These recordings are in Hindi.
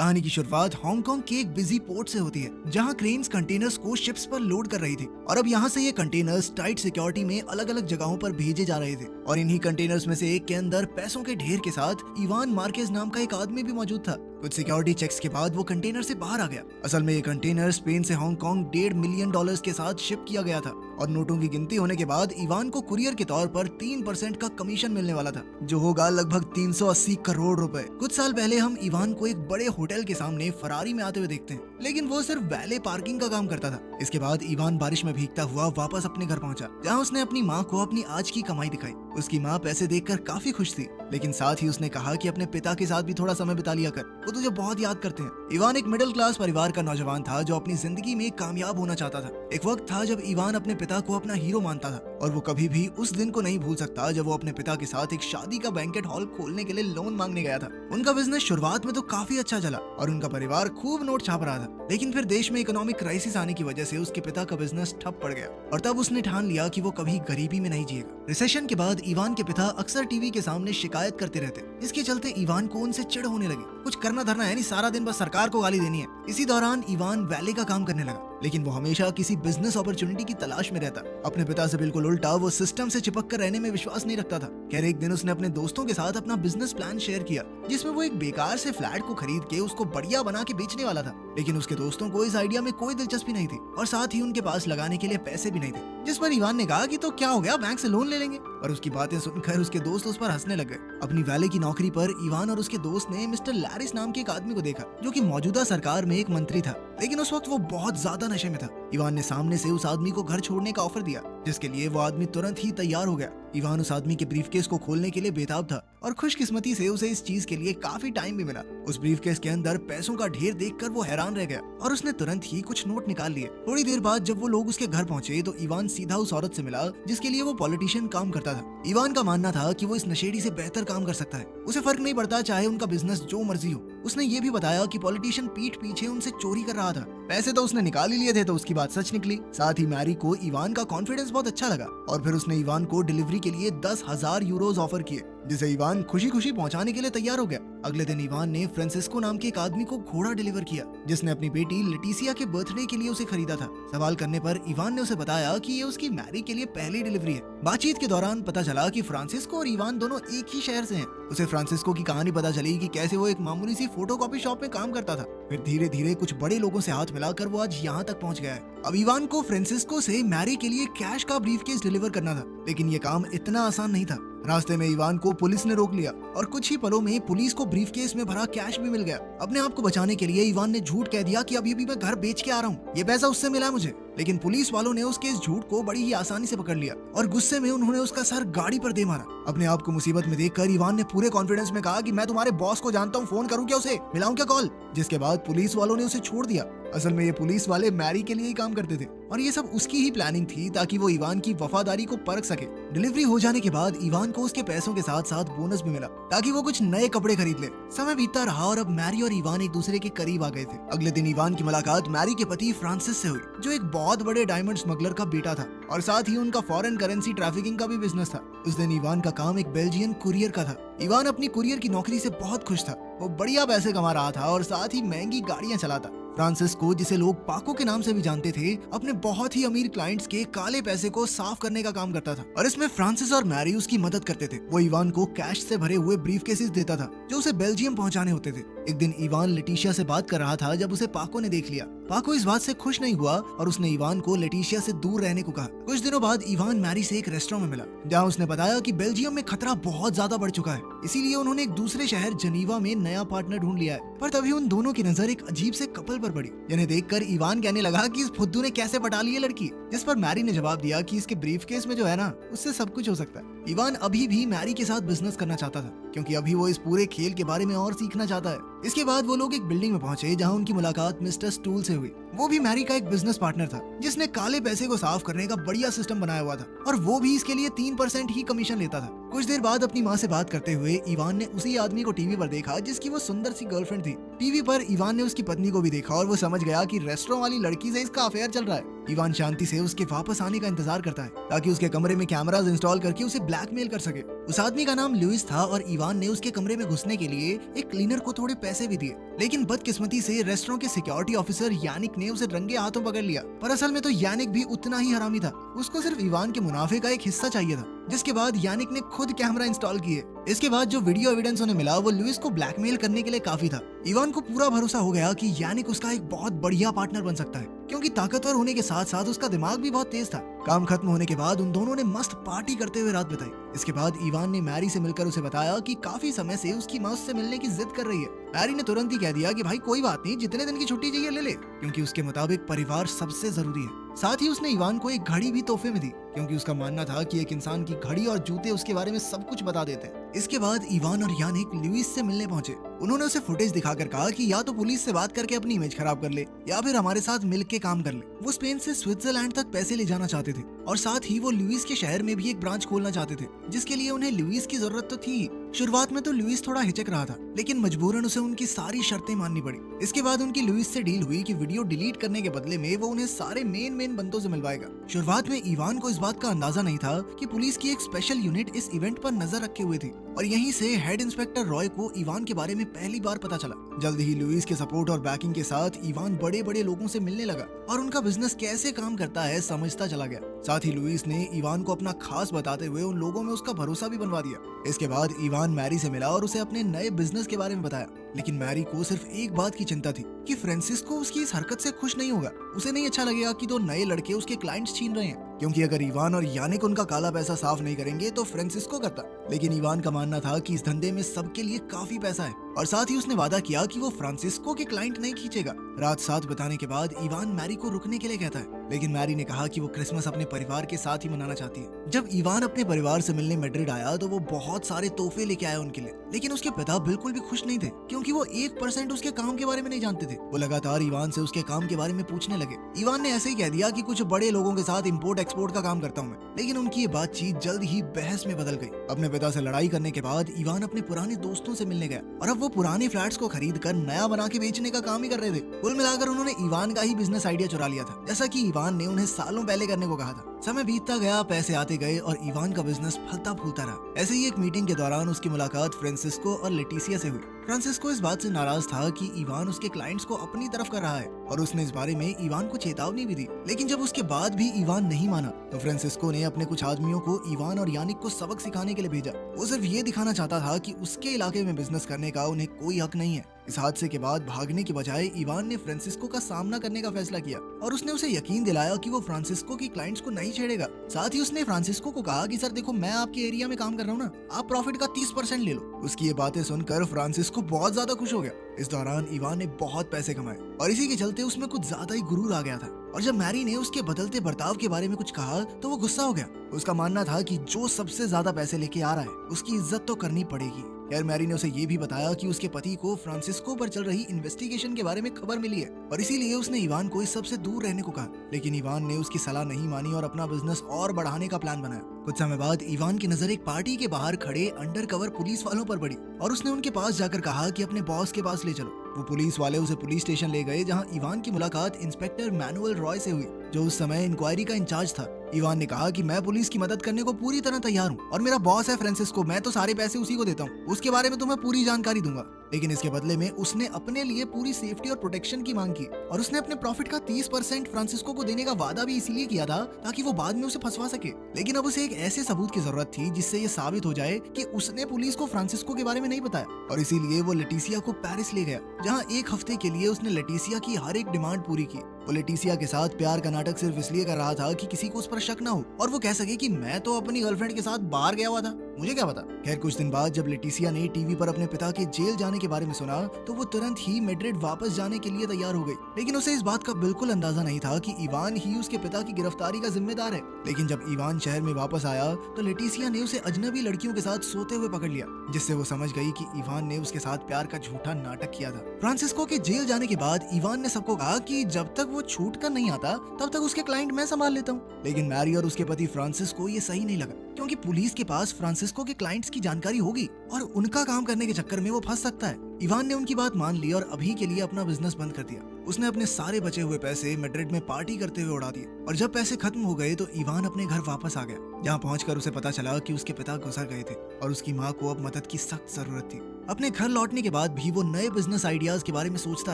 कहानी की शुरुआत हांगकांग के एक बिजी पोर्ट से होती है, जहां क्रेन्स कंटेनर्स को शिप्स पर लोड कर रही थी और अब यहां से ये कंटेनर्स टाइट सिक्योरिटी में अलग अलग जगहों पर भेजे जा रहे थे। और इन्हीं कंटेनर्स में से एक के अंदर पैसों के ढेर के साथ इवान मार्केज नाम का एक आदमी भी मौजूद था। कुछ सिक्योरिटी चेक्स के बाद वो कंटेनर से बाहर आ गया। असल में ये कंटेनर स्पेन से हांगकांग $1.5 मिलियन के साथ शिप किया गया था और नोटों की गिनती होने के बाद इवान को कुरियर के तौर पर 3% का कमीशन मिलने वाला था, जो होगा लगभग 380 करोड़ रुपए। कुछ साल पहले हम इवान को एक बड़े होटल के सामने फरारी में आते हुए देखते हैं, लेकिन वो सिर्फ वैले पार्किंग का काम करता था। इसके बाद इवान बारिश में भीगता हुआ वापस अपने घर पहुंचा, जहां उसने अपनी माँ को अपनी आज की कमाई दिखाई। उसकी माँ पैसे देखकर काफी खुश थी, लेकिन साथ ही उसने कहा कि अपने पिता के साथ भी थोड़ा समय बिता लिया कर, वो तुझे बहुत याद करते हैं। इवान एक मिडिल क्लास परिवार का नौजवान था जो अपनी जिंदगी में कामयाब होना चाहता था। एक वक्त था जब इवान अपने पिता को अपना हीरो मानता था और वो कभी भी उस दिन को नहीं भूल सकता जब वो अपने पिता के साथ एक शादी का बैंकेट हॉल खोलने के लिए लोन मांगने गया था। उनका बिजनेस शुरुआत में तो काफी अच्छा चला और उनका परिवार खूब नोट छाप रहा था, लेकिन फिर देश में इकोनॉमिक क्राइसिस आने की वजह से उसके पिता का बिजनेस ठप पड़ गया और तब उसने ठान लिया कि वो कभी गरीबी में नहीं जिएगा। रिसेशन के बाद इवान के पिता अक्सर टीवी के सामने शिकायत करते रहते। इसके चलते इवान को उनसे चिढ़ होने लगी। कुछ करना धरना है नहीं, सारा दिन बस सरकार को गाली देनी है। इसी दौरान इवान वैले का काम करने लगा, लेकिन वो हमेशा किसी बिजनेस अपॉर्चुनिटी की तलाश में रहता। अपने पिता से बिल्कुल उल्टा, वो सिस्टम से चिपक कर रहने में विश्वास नहीं रखता था। खैर एक दिन उसने अपने दोस्तों के साथ अपना बिजनेस प्लान शेयर किया, जिसमें वो एक बेकार से फ्लैट को खरीद के उसको बढ़िया बना के बेचने वाला था। लेकिन उसके दोस्तों को इस आइडिया में कोई दिलचस्पी नहीं थी और साथ ही उनके पास लगाने के लिए पैसे भी नहीं थे। जिस पर इवान ने कहा कि तो क्या हो गया, बैंक से लोन ले लेंगे। और उसकी बातें सुनकर उसके दोस्त उस पर हंसने लग गए। अपनी वैले की नौकरी पर इवान और उसके दोस्त ने मिस्टर लैरिस नाम के एक आदमी को देखा, जो कि मौजूदा सरकार में एक मंत्री था, लेकिन उस वक्त वो बहुत ज्यादा नशे में था। इवान ने सामने से उस आदमी को घर छोड़ने का ऑफर दिया, जिसके लिए वो आदमी तुरंत ही तैयार हो गया। इवान उस आदमी के ब्रीफकेस को खोलने के लिए बेताब था और खुशकिस्मती से उसे इस चीज के लिए काफी टाइम भी मिला। उस ब्रीफकेस के अंदर पैसों का ढेर देखकर वो हैरान रह गया और उसने तुरंत ही कुछ नोट निकाल लिए। थोड़ी देर बाद जब वो लोग उसके घर पहुंचे तो इवान सीधा उस औरत से मिला जिसके लिए वो पॉलिटिशियन काम करता था। इवान का मानना था कि वो इस नशेड़ी से बेहतर काम कर सकता है, उसे फर्क नहीं पड़ता चाहे उनका बिजनेस जो मर्जी हो। उसने ये भी बताया कि पॉलिटिशियन पीठ पीछे उनसे चोरी कर रहा था। पैसे तो उसने निकाल ही लिए थे, तो उसकी बात सच निकली। साथ ही मैरी को इवान का कॉन्फिडेंस बहुत अच्छा लगा और फिर उसने इवान को डिलीवरी के लिए 10,000 यूरोज ऑफर किए, जिसे इवान खुशी खुशी पहुंचाने के लिए तैयार हो गया। अगले दिन इवान ने फ्रांसिस्को नाम के एक आदमी को घोड़ा डिलीवर किया, जिसने अपनी बेटी लेटिसिया के बर्थडे के लिए उसे खरीदा था। सवाल करने पर इवान ने उसे बताया कि ये उसकी मैरी के लिए पहली डिलीवरी है। बातचीत के दौरान पता चला कि फ्रांसिस्को और इवान दोनों एक ही शहर से हैं। उसे फ्रांसिस्को की कहानी पता चली कि कैसे वो एक मामूली सी फोटोकॉपी शॉप में काम करता था, फिर धीरे धीरे कुछ बड़े लोगों से हाथ मिलाकर वो आज यहाँ तक पहुँच गया है। अब इवान को फ्रांसिस्को से मैरी के लिए कैश का ब्रीफकेस डिलीवर करना था, लेकिन ये काम इतना आसान नहीं था। रास्ते में इवान को पुलिस ने रोक लिया और कुछ ही पलों में पुलिस को ब्रीफकेस में भरा कैश भी मिल गया। अपने आप को बचाने के लिए इवान ने झूठ कह दिया कि अभी भी मैं घर बेच के आ रहा हूँ, ये पैसा उससे मिला है मुझे। लेकिन पुलिस वालों ने उसके इस झूठ को बड़ी ही आसानी से पकड़ लिया और गुस्से में उन्होंने उसका सर गाड़ी पर दे मारा। अपने आप को मुसीबत में देखकर इवान ने पूरे कॉन्फिडेंस में कहा कि मैं तुम्हारे बॉस को जानता हूँ, फोन करूँ क्या उसे, मिलाऊं क्या कॉल। जिसके बाद पुलिस वालों ने उसे छोड़ दिया। असल में ये पुलिस वाले मैरी के लिए ही काम करते थे और ये सब उसकी ही प्लानिंग थी ताकि वो इवान की वफादारी को परख सके। डिलीवरी हो जाने के बाद इवान को उसके पैसों के साथ साथ बोनस भी मिला ताकि वो कुछ नए कपड़े खरीद ले। समय बीतता रहा और अब मैरी और इवान एक दूसरे के करीब आ गए थे। अगले दिन इवान की मुलाकात मैरी के पति फ्रांसिस से हुई, जो एक बहुत बड़े डायमंड स्मगलर का बेटा था और साथ ही उनका फॉरेन करेंसी ट्रैफिकिंग का भी बिजनेस था। उस दिन इवान का काम एक बेल्जियन कुरियर का था। इवान अपनी कुरियर की नौकरी से बहुत खुश था। वो बढ़िया पैसे कमा रहा था और साथ ही महंगी गाड़ियां चलाता। फ्रांसिस्को, जिसे लोग पाको के नाम से भी जानते थे, अपने बहुत ही अमीर क्लाइंट्स के काले पैसे को साफ करने का काम करता था और इसमें फ्रांसिस और मैरी उसकी मदद करते थे। वो इवान को कैश से भरे हुए ब्रीफकेसेस देता था जो उसे बेल्जियम पहुंचाने होते थे। एक दिन इवान लेटिशिया से बात कर रहा था जब उसे पाको ने देख लिया। पाको इस बात से खुश नहीं हुआ और उसने इवान को लेटिशिया से दूर रहने को कहा। कुछ दिनों बाद इवान मैरी से एक रेस्टोरेंट में मिला, जहाँ उसने बताया कि बेल्जियम में खतरा बहुत ज्यादा बढ़ चुका है, इसीलिए उन्होंने एक दूसरे शहर जनीवा में नया पार्टनर ढूंढ लिया है। पर तभी उन दोनों की नजर एक अजीब से कपल पर पड़ी, जिन्हें देखकर इवान कहने लगा कि इस फुद्दू ने कैसे पटा ली है लड़की। जिस पर मैरी ने जवाब दिया कि इसके ब्रीफकेस में जो है ना, उससे सब कुछ हो सकता है। इवान अभी भी मैरी के साथ बिजनेस करना चाहता था, क्योंकि अभी वो इस पूरे खेल के बारे में और सीखना चाहता है। इसके बाद वो लोग एक बिल्डिंग में पहुंचे जहां उनकी मुलाकात मिस्टर स्टूल से हुई। वो भी मैरी का एक बिजनेस पार्टनर था, जिसने काले पैसे को साफ करने का बढ़िया सिस्टम बनाया हुआ था और वो भी इसके लिए 3% ही कमीशन लेता था। कुछ देर बाद अपनी माँ से बात करते हुए इवान ने उसी आदमी को टीवी पर देखा जिसकी वो सुंदर सी गर्लफ्रेंड थी। टीवी पर इवान ने उसकी पत्नी को भी देखा और वो समझ गया कि रेस्टोरेंट वाली लड़की से इसका अफेयर चल रहा है। इवान शांति से उसके वापस आने का इंतजार करता है ताकि उसके कमरे में कैमरास इंस्टॉल करके उसे ब्लैकमेल कर सके। उस आदमी का नाम लुइस था और इवान ने उसके कमरे में घुसने के लिए एक क्लीनर को थोड़े पैसे भी दिए, लेकिन बदकिस्मती से रेस्टोरेंट के सिक्योरिटी ऑफिसर यानिक ने उसे रंगे हाथों पकड़ लिया। पर असल में तो यानिक भी उतना ही हरामी था, उसको सिर्फ इवान के मुनाफे का एक हिस्सा चाहिए था। जिसके बाद यानिक ने खुद कैमरा इंस्टॉल किए। इसके बाद जो वीडियो एविडेंस उन्हें मिला वो लुइस को ब्लैकमेल करने के लिए काफी था। इवान को पूरा भरोसा हो गया कि यानिक उसका एक बहुत बढ़िया पार्टनर बन सकता है, क्योंकि ताकतवर होने के साथ साथ उसका दिमाग भी बहुत तेज था। काम खत्म होने के बाद उन दोनों ने मस्त पार्टी करते हुए रात बिताई। इसके बाद इवान ने मैरी से मिलकर उसे बताया कि काफी समय से उसकी माँ उससे मिलने की जिद कर रही है। मैरी ने तुरंत ही कह दिया कि भाई कोई बात नहीं, जितने दिन की छुट्टी चाहिए ले ले, क्योंकि उसके मुताबिक परिवार सबसे जरूरी है। साथ ही उसने इवान को एक घड़ी भी तोहफे में दी, क्योंकि उसका मानना था कि एक इंसान की घड़ी और जूते उसके बारे में सब कुछ बता देते हैं। इसके बाद इवान और यानिक लुइस से मिलने पहुंचे। उन्होंने उसे फुटेज दिखाकर कहा कि या तो पुलिस से बात करके अपनी इमेज खराब कर ले या फिर हमारे साथ मिलके काम कर ले। वो स्पेन से स्विट्जरलैंड तक पैसे ले जाना चाहते थे और साथ ही वो लुइस के शहर में भी एक ब्रांच खोलना चाहते थे, जिसके लिए उन्हें लुइस की जरूरत तो थी। शुरुआत में तो लुइस थोड़ा हिचक रहा था, लेकिन मजबूरन उसे उनकी सारी शर्तें माननी पड़ी। इसके बाद उनकी लुइस से डील हुई कि वीडियो डिलीट करने के बदले में वो उन्हें सारे मेन बंदों से मिलवाएगा। शुरुआत में इवान को इस बात का अंदाजा नहीं था कि पुलिस की एक स्पेशल यूनिट इस इवेंट पर नजर रखे हुए थी, और यहीं से हेड इंस्पेक्टर रॉय को इवान के बारे में पहली बार पता चला। जल्द ही लुइस के सपोर्ट और बैकिंग के साथ इवान बड़े बड़े लोगों से मिलने लगा और उनका बिजनेस कैसे काम करता है समझता चला गया। साथ ही लुइस ने इवान को अपना खास बताते हुए उन लोगों में उसका भरोसा भी बनवा दिया। इसके बाद इवान मैरी से मिला और उसे अपने नए बिजनेस के बारे में बताया, लेकिन मैरी को सिर्फ एक बात की चिंता थी कि फ्रांसिस्को उसकी इस हरकत से खुश नहीं होगा। उसे नहीं अच्छा लगेगा कि दो नए लड़के उसके क्लाइंट्स छीन रहे हैं, क्योंकि अगर इवान और यानिक उनका काला पैसा साफ नहीं करेंगे तो फ्रांसिस्को करता। लेकिन इवान का मानना था कि इस धंधे में सबके लिए काफी पैसा है, और साथ ही उसने वादा किया कि वो फ्रांसिस्को के क्लाइंट नहीं खींचेगा। रात साथ बिताने के बाद इवान मैरी को रुकने के लिए कहता है, लेकिन मैरी ने कहा कि वो क्रिसमस अपने परिवार के साथ ही मनाना चाहती है। जब इवान अपने परिवार से मिलने मैड्रिड आया तो वो बहुत सारे तोहफे लेके आया उनके लिए, लेकिन उसके पिता बिल्कुल भी खुश नहीं थे, क्योंकि वो 1% उसके काम के बारे में नहीं जानते थे। वो लगातार इवान से उसके काम के बारे में पूछने लगे। इवान ने ऐसे ही कह दिया कि कुछ बड़े लोगों के साथ इंपोर्ट एक्सपोर्ट का काम करता हूँ मैं, लेकिन उनकी ये बातचीत जल्द ही बहस में बदल गई। अपने पिता से लड़ाई करने के बाद इवान अपने पुराने दोस्तों से मिलने गया, और अब वो पुराने फ्लैट्स को खरीद कर नया बना के बेचने का काम ही कर रहे थे। कुल मिलाकर उन्होंने इवान का ही बिजनेस आइडिया चुरा लिया था, जैसा कि इवान ने उन्हें सालों पहले करने को कहा था। समय बीतता गया, पैसे आते गए और इवान का बिजनेस फलता फूलता रहा। ऐसे ही एक मीटिंग के दौरान उसकी मुलाकात फ्रांसिस्को और लेटिसिया से हुई। फ्रांसिस्को इस बात से नाराज था कि इवान उसके क्लाइंट्स को अपनी तरफ कर रहा है, और उसने इस बारे में इवान को चेतावनी भी दी। लेकिन जब उसके बाद भी इवान नहीं माना तो फ्रांसिस्को ने अपने कुछ आदमियों को इवान और यानिक को सबक सिखाने के लिए भेजा। वो सिर्फ ये दिखाना चाहता था कि उसके इलाके में बिजनेस करने का उन्हें कोई हक नहीं है। इस हादसे के बाद भागने की बजाय इवान ने फ्रांसिस्को का सामना करने का फैसला किया, और उसने उसे यकीन दिलाया कि वो फ्रांसिस्को की क्लाइंट्स को नहीं छेड़ेगा। साथ ही उसने फ्रांसिस्को को कहा कि सर देखो, मैं आपके एरिया में काम कर रहा हूँ ना, आप प्रॉफिट का 30% ले लो। उसकी ये बातें सुनकर फ्रांसिस्को बहुत ज्यादा खुश हो गया। इस दौरान इवान ने बहुत पैसे कमाए, और इसी के चलते उसमें कुछ ज्यादा ही गुरूर आ गया था। और जब मैरी ने उसके बदलते बर्ताव के बारे में कुछ कहा तो वो गुस्सा हो गया। उसका मानना था कि जो सबसे ज्यादा पैसे लेके आ रहा है उसकी इज्जत तो करनी पड़ेगी। खैर, मैरी ने उसे ये भी बताया कि उसके पति को फ्रांसिस्को पर चल रही इन्वेस्टिगेशन के बारे में खबर मिली है, और इसीलिए उसने इवान को इस सब से दूर रहने को कहा। लेकिन इवान ने उसकी सलाह नहीं मानी और अपना बिजनेस और बढ़ाने का प्लान बनाया। कुछ समय बाद इवान की नजर एक पार्टी के बाहर खड़े अंडरकवर पुलिस वालों पर पड़ी, और उसने उनके पास जाकर कहा कि अपने बॉस के पास ले चलो। वो पुलिस वाले उसे पुलिस स्टेशन ले गए, जहां इवान की मुलाकात इंस्पेक्टर मैनुअल रॉय से हुई, जो उस समय इंक्वायरी का इंचार्ज था। इवान ने कहा कि मैं पुलिस की मदद करने को पूरी तरह तैयार हूँ, और मेरा बॉस है फ्रांसिस्को, मैं तो सारे पैसे उसी को देता हूँ, उसके बारे में तो मैं पूरी जानकारी दूंगा। लेकिन इसके बदले में उसने अपने लिए पूरी सेफ्टी और प्रोटेक्शन की मांग की, और उसने अपने प्रॉफिट का 30% फ्रांसिस्को को देने का वादा भी इसीलिए किया था ताकि वो बाद में उसे फंसवा सके। लेकिन अब उसे एक ऐसे सबूत की जरूरत थी जिससे ये साबित हो जाए कि उसने पुलिस को फ्रांसिस्को के बारे में नहीं बताया, और इसीलिए वो लेटिसिया को पेरिस ले गया, जहाँ एक हफ्ते के लिए उसने लेटिसिया की हर एक डिमांड पूरी की। वो लेटिसिया के साथ प्यार का नाटक सिर्फ इसलिए कर रहा था कि किसी को उस पर शक ना हो और वो कह सके कि मैं तो अपनी गर्लफ्रेंड के साथ बाहर गया हुआ था, मुझे क्या पता। खैर, कुछ दिन बाद जब लेटिसिया ने टीवी पर अपने पिता के जेल जाने के बारे में सुना तो वो तुरंत ही मैड्रिड वापस जाने के लिए तैयार हो गई। लेकिन उसे इस बात का बिल्कुल अंदाजा नहीं था कि इवान ही उसके पिता की गिरफ्तारी का जिम्मेदार है। लेकिन जब इवान शहर में वापस आया तो लेटिसिया ने उसे अजनबी लड़कियों के साथ सोते हुए पकड़ लिया, जिससे वो समझ गई कि इवान ने उसके साथ प्यार का झूठा नाटक किया था। फ्रांसिस्को के जेल जाने के बाद इवान ने सबको कहा कि जब तक वो छूट कर नहीं आता तब तक उसके क्लाइंट मैं संभाल लेता हूँ। लेकिन मैरी और उसके पति फ्रांसिस को ये सही नहीं लगा, क्योंकि पुलिस के पास फ्रांसिस्को के क्लाइंट्स की जानकारी होगी और उनका काम करने के चक्कर में वो फंस सकता है। इवान ने उनकी बात मान ली और अभी के लिए अपना बिजनेस बंद कर दिया। उसने अपने सारे बचे हुए पैसे मैड्रिड में पार्टी करते हुए उड़ा दिए, और जब पैसे खत्म हो गए तो इवान अपने घर वापस आ गया। जहाँ पहुंचकर उसे पता चला कि उसके पिता गुजर गए थे और उसकी माँ को अब मदद की सख्त जरूरत थी। अपने घर लौटने के बाद भी वो नए बिजनेस आइडियाज के बारे में सोचता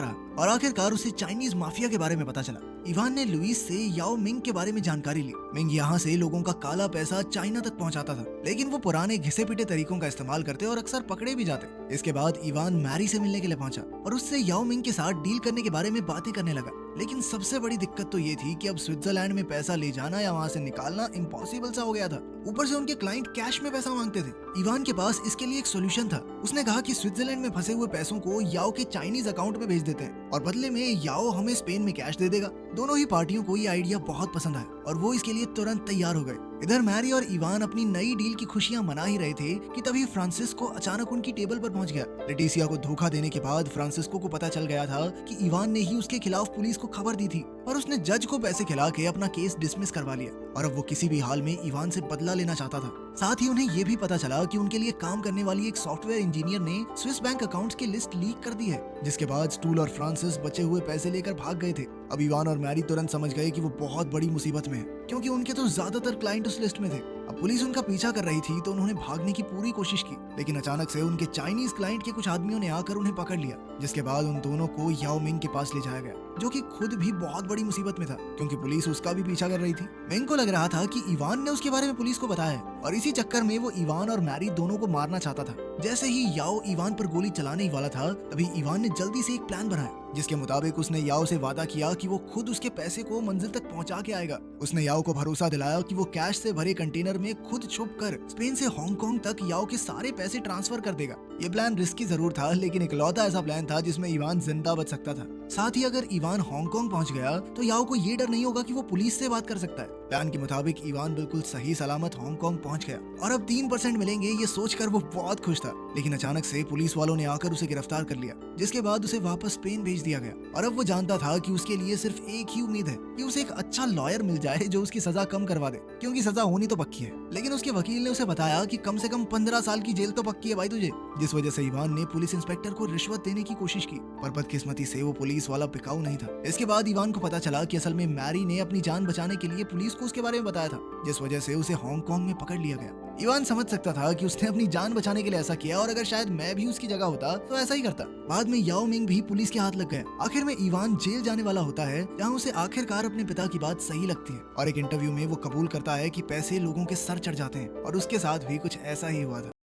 रहा और आखिरकार उसे चाइनीज माफिया के बारे में पता चला। इवान ने लुइस से याओ मिंग के बारे में जानकारी ली। मिंग यहाँ से लोगों का काला पैसा चाइना तक पहुँचाता था, लेकिन वो पुराने घिसे पिटे तरीकों का इस्तेमाल करते और अक्सर पकड़े भी जाते। इसके बाद इवान मैरी से मिलने के लिए पहुंचा और उससे याओ मिंग के साथ डील करने के बारे में बातें करने लगा। लेकिन सबसे बड़ी दिक्कत तो ये थी कि अब स्विट्जरलैंड में पैसा ले जाना या वहाँ से निकालना इम्पॉसिबल सा हो गया था। ऊपर से उनके क्लाइंट कैश में पैसा मांगते थे। इवान के पास इसके लिए एक सोल्यूशन था। उसने कहा कि स्विट्जरलैंड में फंसे हुए पैसों को याओ के चाइनीज अकाउंट में भेज देते हैं और बदले में याओ हमें स्पेन में कैश दे देगा। दोनों ही पार्टियों को ये आइडिया बहुत पसंद आया और वो इसके लिए तुरंत तैयार हो गए। इधर मैरी और इवान अपनी नई डील की खुशियां मना ही रहे थे कि तभी फ्रांसिस्को अचानक उनकी टेबल पर पहुंच गया। लेटिसिया को धोखा देने के बाद फ्रांसिस्को को पता चल गया था कि इवान ने ही उसके खिलाफ पुलिस को खबर दी थी और उसने जज को पैसे खिला के अपना केस डिसमिस करवा लिया और अब वो किसी भी हाल में इवान से बदला लेना चाहता था। साथ ही उन्हें ये भी पता चला कि उनके लिए काम करने वाली एक सॉफ्टवेयर इंजीनियर ने स्विस बैंक अकाउंट्स की लिस्ट लीक कर दी है, जिसके बाद स्टूल और फ्रांसिस बचे हुए पैसे लेकर भाग गए थे। अब इवान और मैरी तुरंत समझ गए कि वो बहुत बड़ी मुसीबत में है, क्योंकि उनके तो ज्यादातर क्लाइंट उस लिस्ट में थे। अब पुलिस उनका पीछा कर रही थी तो उन्होंने भागने की पूरी कोशिश की, लेकिन अचानक से उनके चाइनीज क्लाइंट के कुछ आदमियों ने आकर उन्हें पकड़ लिया, जिसके बाद उन दोनों को याओ मिंग के पास ले जाया गया, जो कि खुद भी बहुत बड़ी मुसीबत में था क्योंकि पुलिस उसका भी पीछा कर रही थी। मिंग को लग रहा था कि इवान ने उसके बारे में पुलिस को बताया है और इसी चक्कर में वो इवान और मैरी दोनों को मारना चाहता था। जैसे ही याओ इवान पर गोली चलाने ही वाला था, तभी इवान ने जल्दी से एक प्लान बनाया, जिसके मुताबिक उसने याओ से वादा किया कि वो खुद उसके पैसे को मंजिल तक पहुंचा के आएगा। उसने याओ को भरोसा दिलाया कि वो कैश से भरे कंटेनर में खुद छुपकर स्पेन से हांगकांग तक याओ के सारे पैसे ट्रांसफर कर देगा। ये प्लान रिस्की जरूर था, लेकिन इकलौता ऐसा प्लान था जिसमें इवान जिंदा बच सकता था। साथ ही अगर इवान हांगकांग पहुंच गया तो याओ को ये डर नहीं होगा कि वो पुलिस से बात कर सकता है। प्लान के मुताबिक इवान बिल्कुल सही सलामत हांगकांग पहुंच गया और अब 3% मिलेंगे ये सोचकर वो बहुत खुश था। लेकिन अचानक से पुलिस वालों ने आकर उसे गिरफ्तार कर लिया, जिसके बाद उसे वापस स्पेन भेज दिया गया और अब वो जानता था कि उसके लिए सिर्फ एक ही उम्मीद है कि उसे एक अच्छा लॉयर मिल जाए जो उसकी सजा कम करवा दे, क्योंकि सजा होनी तो पक्की है। लेकिन उसके वकील ने उसे बताया कि कम से कम 15 साल की जेल तो पक्की है भाई तुझे, जिस वजह से इवान ने पुलिस इंस्पेक्टर को रिश्वत देने की कोशिश की, पर बदकिस्मती से वो पुलिस वाला बिकाऊ नहीं था। इसके बाद इवान को पता चला कि असल में मैरी ने अपनी जान बचाने के लिए पुलिस को उसके बारे में बताया था, जिस वजह से उसे हांगकांग में पकड़ लिया गया। इवान समझ सकता था कि उसने अपनी जान बचाने के लिए ऐसा किया और अगर शायद मैं भी उसकी जगह होता तो ऐसा ही करता। बाद में याओ मिंग भी पुलिस के हाथ लग गया। आखिर में इवान जेल जाने वाला होता है, जहाँ उसे आखिरकार अपने पिता की बात सही लगती है और एक इंटरव्यू में वो कबूल करता है कि पैसे लोगों के सर चढ़ जाते हैं और उसके साथ भी कुछ ऐसा ही हुआ था।